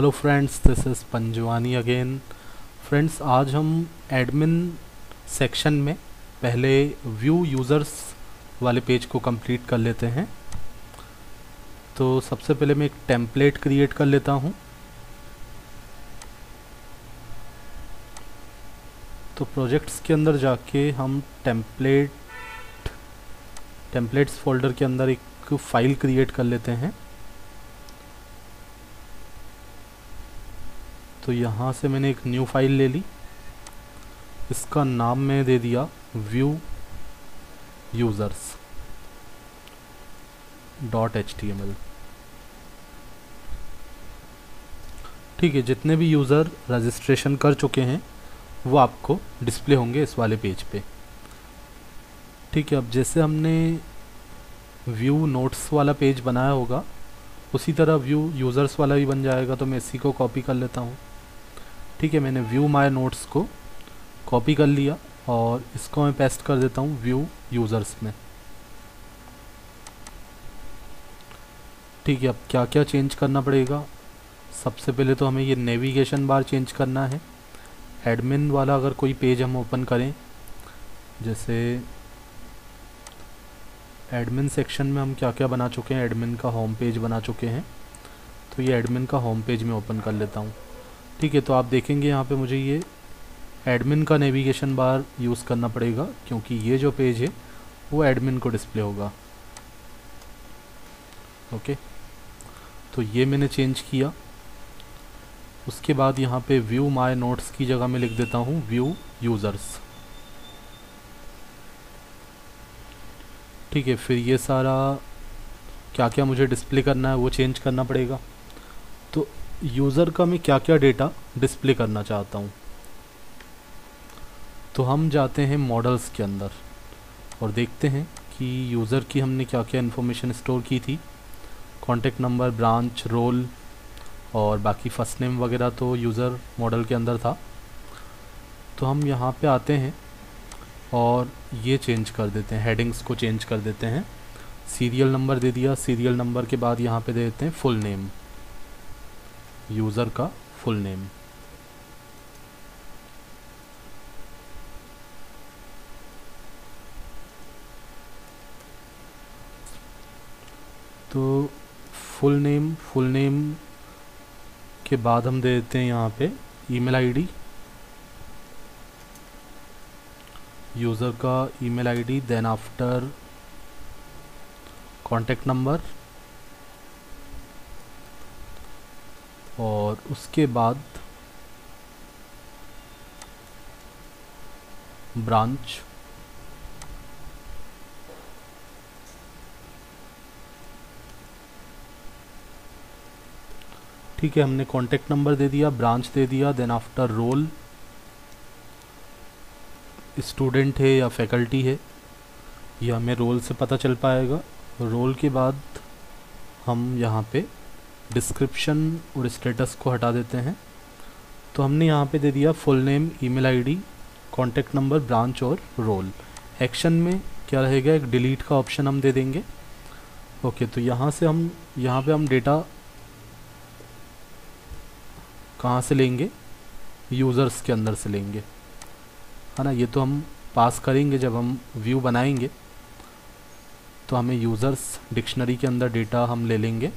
Hello friends, this is Panjwani again. Friends, आज हम admin section में पहले व्यू यूज़र्स वाले पेज को कंप्लीट कर लेते हैं। तो सबसे पहले मैं एक टेम्पलेट क्रिएट कर लेता हूँ। तो प्रोजेक्ट्स के अंदर जाके हम टेम्पलेट्स फोल्डर के अंदर एक फ़ाइल क्रिएट कर लेते हैं। तो यहाँ से मैंने एक न्यू फाइल ले ली। इसका नाम मैं दे दिया व्यू यूज़र्स .html। ठीक है, जितने भी यूज़र रजिस्ट्रेशन कर चुके हैं वो आपको डिस्प्ले होंगे इस वाले पेज पे। ठीक है, अब जैसे हमने व्यू नोट्स वाला पेज बनाया होगा उसी तरह व्यू यूज़र्स वाला भी बन जाएगा। तो मैं इसी को कॉपी कर लेता हूँ। ठीक है, मैंने व्यू माय नोट्स को कॉपी कर लिया और इसको मैं पेस्ट कर देता हूँ व्यू यूज़र्स में। ठीक है, अब क्या क्या चेंज करना पड़ेगा। सबसे पहले तो हमें ये नेविगेशन बार चेंज करना है। एडमिन वाला अगर कोई पेज हम ओपन करें, जैसे एडमिन सेक्शन में हम क्या क्या बना चुके हैं, एडमिन का होम पेज बना चुके हैं। तो ये एडमिन का होम पेज में ओपन कर लेता हूँ। ठीक है, तो आप देखेंगे यहाँ पे मुझे ये एडमिन का नेविगेशन बार यूज़ करना पड़ेगा क्योंकि ये जो पेज है वो एडमिन को डिस्प्ले होगा। ओके, तो ये मैंने चेंज किया। उसके बाद यहाँ पे व्यू माय नोट्स की जगह मैं लिख देता हूँ व्यू यूज़र्स। ठीक है, फिर ये सारा क्या क्या मुझे डिस्प्ले करना है वो चेंज करना पड़ेगा। तो यूज़र का मैं क्या क्या डेटा डिस्प्ले करना चाहता हूँ, तो हम जाते हैं मॉडल्स के अंदर और देखते हैं कि यूज़र की हमने क्या क्या इन्फॉर्मेशन स्टोर की थी। कॉन्टेक्ट नंबर, ब्रांच, रोल और बाकी फर्स्ट नेम वगैरह तो यूज़र मॉडल के अंदर था। तो हम यहाँ पे आते हैं और ये चेंज कर देते हैं, हेडिंग्स को चेंज कर देते हैं। सीरियल नंबर दे दिया, सीरियल नंबर के बाद यहाँ पे दे देते हैं फुल नेम, यूज़र का फुल नेम। तो फुल नेम के बाद हम दे देते हैं यहाँ पे ईमेल आईडी, यूज़र का email ID, then after contact number और उसके बाद ब्रांच। ठीक है, हमने कॉन्टेक्ट नंबर दे दिया, ब्रांच दे दिया, देन आफ्टर रोल, स्टूडेंट है या फैकल्टी है ये हमें रोल से पता चल पाएगा। रोल के बाद हम यहाँ पे डिस्क्रिप्शन और स्टेटस को हटा देते हैं। तो हमने यहाँ पे दे दिया full name, email ID, contact number, branch और रोल। एक्शन में क्या रहेगा, एक डिलीट का ऑप्शन हम दे देंगे। ओके, तो यहाँ पे हम डेटा कहाँ से लेंगे, यूज़र्स के अंदर से लेंगे, है ना। ये तो हम पास करेंगे जब हम व्यू बनाएंगे, तो हमें यूज़र्स डिक्शनरी के अंदर डेटा हम ले लेंगे।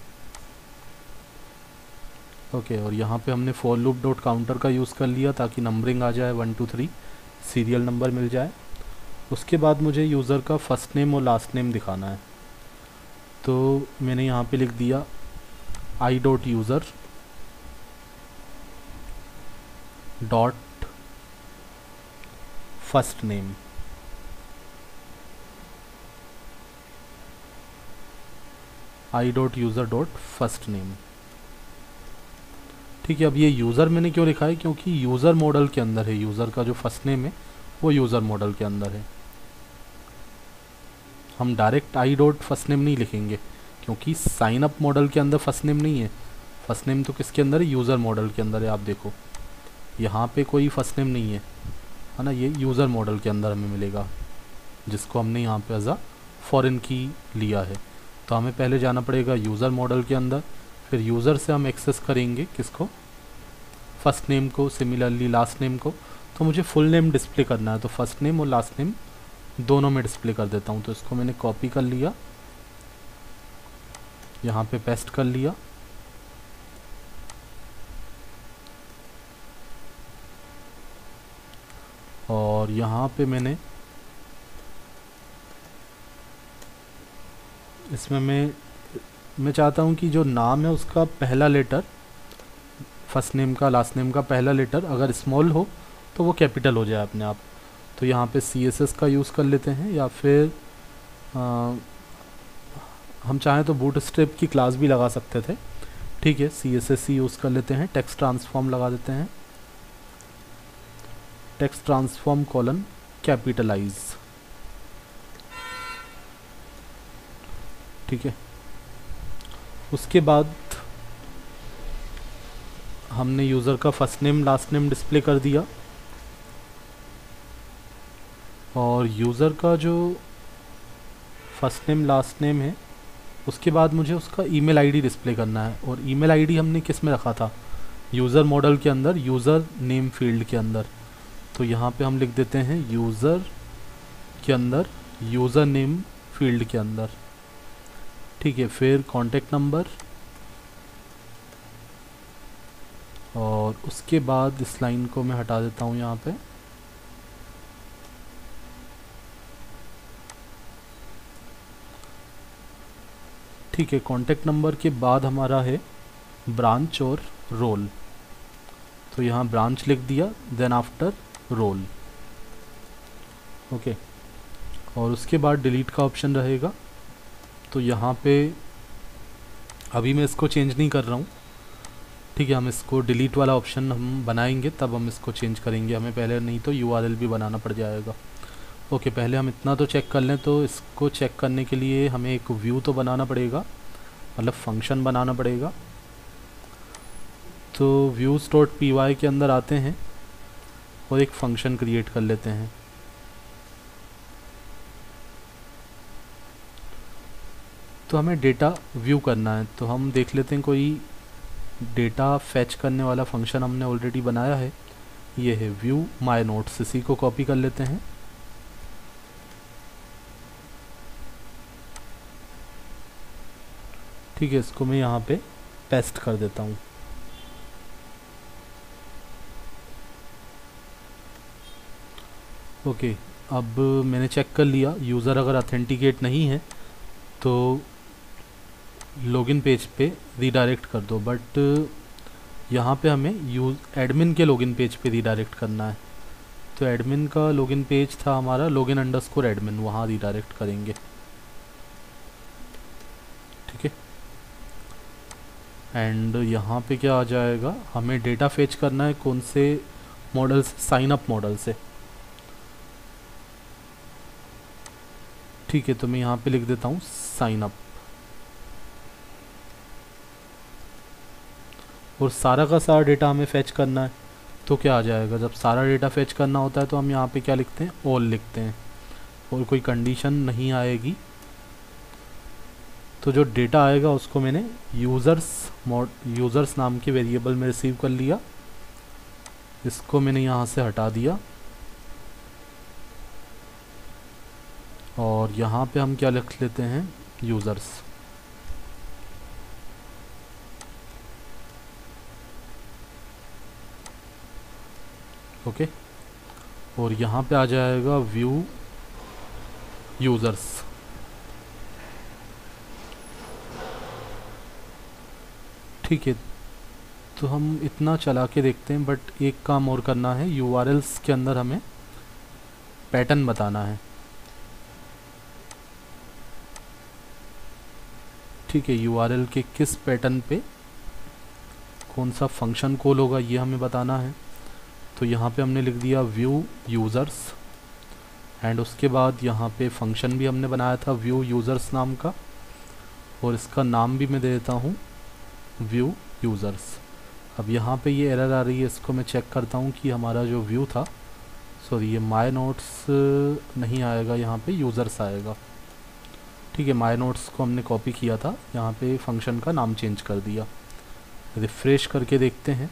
ओके, और यहाँ पे हमने फॉर लूप डॉट काउंटर का यूज़ कर लिया ताकि नंबरिंग आ जाए 1 2 3, सीरियल नंबर मिल जाए। उसके बाद मुझे यूज़र का फर्स्ट नेम और लास्ट नेम दिखाना है। तो मैंने यहाँ पे लिख दिया I dot user dot first name. I dot user dot first name. ठीक है, अब ये यूज़र मैंने क्यों लिखा है, क्योंकि यूज़र मॉडल के अंदर है, यूज़र का जो फर्स्ट नेम है वो यूज़र मॉडल के अंदर है। हम direct I dot first name नहीं लिखेंगे क्योंकि साइन अप मॉडल के अंदर फर्स्ट नेम नहीं है। फर्स्ट नेम तो किसके अंदर है, यूज़र मॉडल के अंदर है। आप देखो यहाँ पे कोई फर्स्ट नेम नहीं है ना, ये यूज़र मॉडल के अंदर हमें मिलेगा जिसको हमने यहाँ पे एज अ फॉरेन की लिया है। तो हमें पहले जाना पड़ेगा यूज़र मॉडल के अंदर, फिर यूज़र से हम एक्सेस करेंगे किसको, फर्स्ट नेम को, सिमिलरली लास्ट नेम को। तो मुझे फुल नेम डिस्प्ले करना है, तो फर्स्ट नेम और लास्ट नेम दोनों में डिस्प्ले कर देता हूँ। तो इसको मैंने कॉपी कर लिया, यहाँ पे पेस्ट कर लिया, और यहाँ पे इसमें मैं चाहता हूँ कि जो नाम है उसका पहला लेटर, फर्स्ट नेम का लास्ट नेम का पहला लेटर अगर स्मॉल हो तो वो कैपिटल हो जाए अपने आप। तो यहाँ पे CSS का यूज़ कर लेते हैं, या फिर हम चाहें तो बूटस्ट्रैप की क्लास भी लगा सकते थे। ठीक है, CSS ही यूज़ कर लेते हैं। टेक्स्ट ट्रांसफॉर्म लगा देते हैं, टेक्स्ट ट्रांसफॉर्म कॉलन कैपिटलाइज। ठीक है, उसके बाद हमने यूज़र का first name last name display कर दिया, और यूज़र का जो फर्स्ट नेम लास्ट नेम है उसके बाद मुझे उसका ईमेल आईडी डिस्प्ले करना है। और ईमेल आईडी हमने किस में रखा था, यूज़र मॉडल के अंदर, यूज़र नेम फील्ड के अंदर। तो यहाँ पे हम लिख देते हैं यूज़र के अंदर, यूज़र नेम फील्ड के अंदर। ठीक है, फिर कॉन्टेक्ट नंबर, और उसके बाद इस लाइन को मैं हटा देता हूँ यहाँ पे। ठीक है, कॉन्टेक्ट नंबर के बाद हमारा है ब्रांच और रोल। तो यहाँ ब्रांच लिख दिया, देन आफ्टर रोल। ओके, और उसके बाद डिलीट का ऑप्शन रहेगा। तो यहाँ पे अभी मैं इसको चेंज नहीं कर रहा हूँ। ठीक है, हम इसको डिलीट वाला ऑप्शन हम बनाएंगे तब हम इसको चेंज करेंगे, हमें पहले नहीं तो URL भी बनाना पड़ जाएगा। ओके, पहले हम इतना तो चेक कर लें। तो इसको चेक करने के लिए हमें एक व्यू तो बनाना पड़ेगा, मतलब फंक्शन बनाना पड़ेगा। तो views.py के अंदर आते हैं और एक फंक्शन क्रिएट कर लेते हैं। तो हमें डेटा व्यू करना है, तो हम देख लेते हैं कोई डेटा फैच करने वाला फंक्शन हमने ऑलरेडी बनाया है। ये है व्यू माय नोट्स, इसी को कॉपी कर लेते हैं। ठीक है, इसको मैं यहाँ पे पेस्ट कर देता हूँ। ओके, अब मैंने चेक कर लिया, यूज़र अगर ऑथेंटिकेट नहीं है तो लॉगिन पेज पे रीडायरेक्ट कर दो, बट यहाँ पे हमें एडमिन के लॉगिन पेज पे रीडायरेक्ट करना है। तो एडमिन का लॉगिन पेज था हमारा login_admin, वहाँ रीडायरेक्ट करेंगे। ठीक है, एंड यहाँ पे क्या आ जाएगा, हमें डेटा फेच करना है कौन से मॉडल से, साइन अप मॉडल से। ठीक है, तो मैं यहाँ पे लिख देता हूँ साइन अप, और सारा का सारा डेटा हमें फैच करना है। तो क्या आ जाएगा, जब सारा डेटा फैच करना होता है तो हम यहाँ पे क्या लिखते हैं, ऑल लिखते हैं, और कोई कंडीशन नहीं आएगी। तो जो डेटा आएगा उसको मैंने यूज़र्स नाम के वेरिएबल में रिसीव कर लिया। इसको मैंने यहाँ से हटा दिया, और यहाँ पे हम क्या लिख लेते हैं, यूज़र्स। ओके, और यहाँ पे आ जाएगा व्यू यूज़र्स। ठीक है, तो हम इतना चला के देखते हैं, बट एक काम और करना है, URLs के अंदर हमें पैटर्न बताना है। ठीक है, URL के किस पैटर्न पे कौन सा फंक्शन कॉल होगा ये हमें बताना है। तो यहाँ पे हमने लिख दिया व्यू यूज़र्स, एंड उसके बाद यहाँ पे फंक्शन भी हमने बनाया था व्यू यूज़र्स नाम का, और इसका नाम भी मैं दे देता हूँ व्यू यूज़र्स। अब यहाँ पे ये एरर आ रही है, इसको मैं चेक करता हूँ कि हमारा जो व्यू था, सॉरी ये माय नोट्स नहीं आएगा, यहाँ पे यूज़र्स आएगा। ठीक है, माय नोट्स को हमने कॉपी किया था, यहाँ पे फंक्शन का नाम चेंज कर दिया। रिफ़्रेश करके देखते हैं,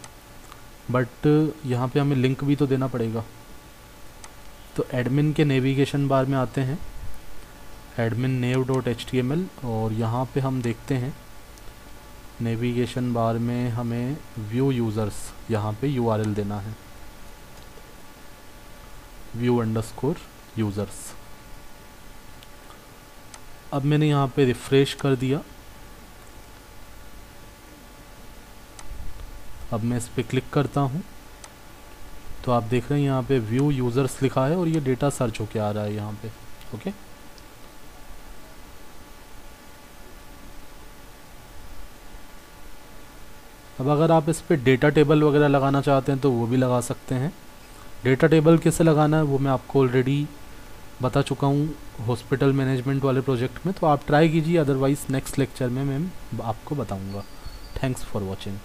बट यहाँ पे हमें लिंक भी तो देना पड़ेगा। तो एडमिन के नेविगेशन बार में आते हैं, एडमिन nav.html, और यहाँ पे हम देखते हैं नेविगेशन बार में हमें व्यू यूज़र्स, यहाँ पे URL देना है, view_users। अब मैंने यहाँ पे रिफ़्रेश कर दिया। अब मैं इस पर क्लिक करता हूँ तो आप देख रहे हैं यहाँ पे व्यू यूज़र्स लिखा है और ये डेटा सर्च होके आ रहा है यहाँ पे। ओके, अब अगर आप इस पे डेटा टेबल वगैरह लगाना चाहते हैं तो वो भी लगा सकते हैं। डेटा टेबल कैसे लगाना है वो मैं आपको ऑलरेडी बता चुका हूँ हॉस्पिटल मैनेजमेंट वाले प्रोजेक्ट में, तो आप ट्राई कीजिए, अदरवाइज़ नेक्स्ट लेक्चर में मैं आपको बताऊँगा। Thanks for watching.